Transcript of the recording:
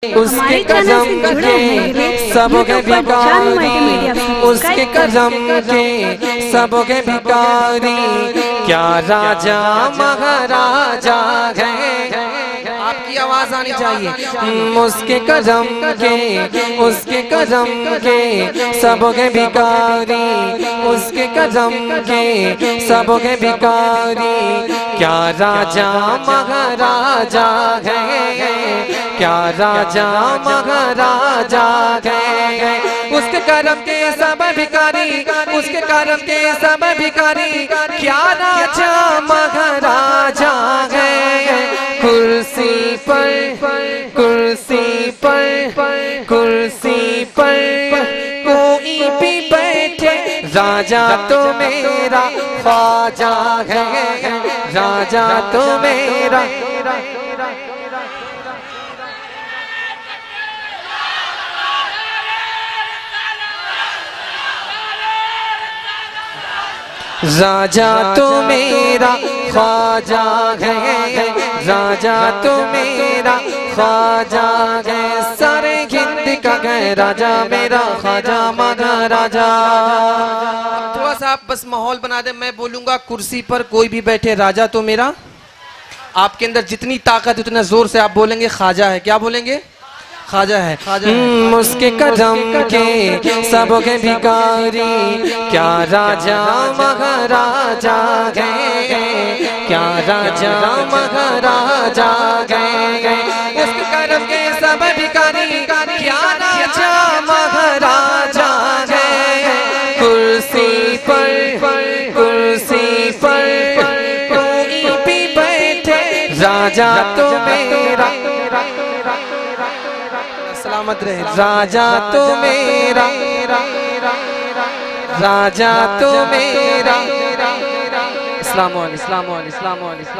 उसके कदम के सबके भिखारी, उसके कदम के सबके भिखारी, क्या राजा महाराजा है। आपकी आवाज आनी चाहिए। उसके कदम के सबके भिखारी, उसके कदम के सबके भिखारी, क्या राजा महाराजा है, क्या राजा महाराजा है। उसके करम के सब भिखारी, उसके करम के सब भिखारी, क्या राजा महाराजा है। कुर्सी पर कोई भी बैठे, राजा तो मेरा ख्वाजा है, राजा तो मेरा। राजा तो मेरा ख्वाजा है, राजा तो मेरा ख्वाजा है। सारे हिंद का है राजा मेरा ख्वाजा महाराजा। थोड़ा सा आप बस माहौल बना दे, मैं बोलूंगा कुर्सी पर कोई भी बैठे, राजा तो मेरा। आपके अंदर जितनी ताकत उतना जोर से आप बोलेंगे ख्वाजा है। क्या बोलेंगे? ख्वाजा है, ख्वाजा है। उसके कदम के सबके भिखारी, क्या राजा महाराजा है, क्या राजा महाराजा है। उसके कदम के सब भिखारी, क्या राजा महाराजा है। कुर्सी पर कोई भी बैठे, राजा तो मेरा सलामत रहे। राजा तो मेरा, राजा तो मेरा। इस्लाम वालेकुम।